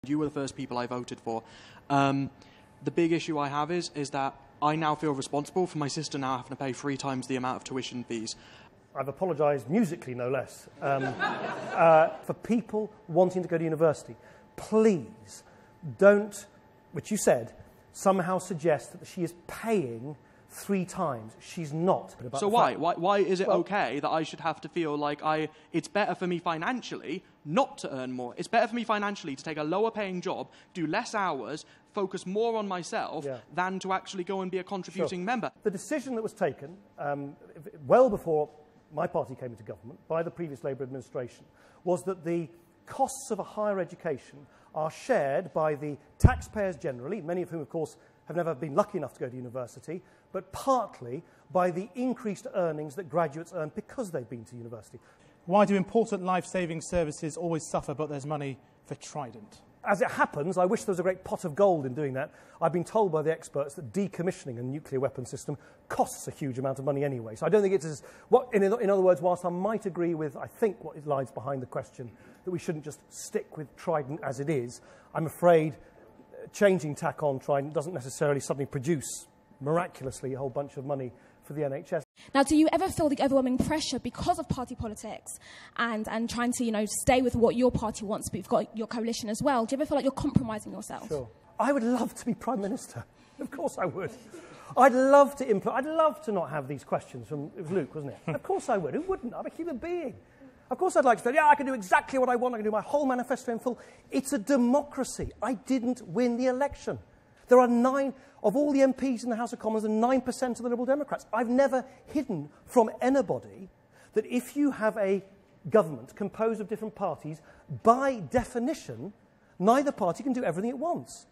You were the first people I voted for. The big issue I have is that I now feel responsible for my sister now having to pay 3 times the amount of tuition fees. I've apologised musically, no less, for people wanting to go to university. Please don't, which you said, somehow suggest that she is paying 3 times. She's not. So why is it okay that I should have to feel like it's better for me financially not to earn more? It's better for me financially to take a lower paying job, do less hours, focus more on myself than to actually go and be a contributing member. The decision that was taken well before my party came into government by the previous Labour administration was that the costs of a higher education are shared by the taxpayers generally, many of whom, of course, have never been lucky enough to go to university, but partly by the increased earnings that graduates earn because they've been to university. Why do important life-saving services always suffer but there's money for Trident? As it happens, I wish there was a great pot of gold in doing that. I've been told by the experts that decommissioning a nuclear weapons system costs a huge amount of money anyway. So I don't think it's as... in other words, whilst I might agree with, I think, what lies behind the question, that we shouldn't just stick with Trident as it is, I'm afraid changing tack on Trident doesn't necessarily suddenly produce, miraculously, a whole bunch of money for the NHS. Now, do you ever feel the overwhelming pressure because of party politics and trying to, stay with what your party wants, but you've got your coalition as well? Do you ever feel like you're compromising yourself? Sure. I would love to be Prime Minister. Of course I would. I'd love to not have these questions from... It was Luke, wasn't it? Of course I would. Who wouldn't? I'm a human being. Of course I'd like to say, yeah, I can do exactly what I want. I can do my whole manifesto in full. It's a democracy. I didn't win the election. There are 9 of all the MPs in the House of Commons and 9% of the Liberal Democrats. I've never hidden from anybody that if you have a government composed of different parties, by definition, neither party can do everything it wants.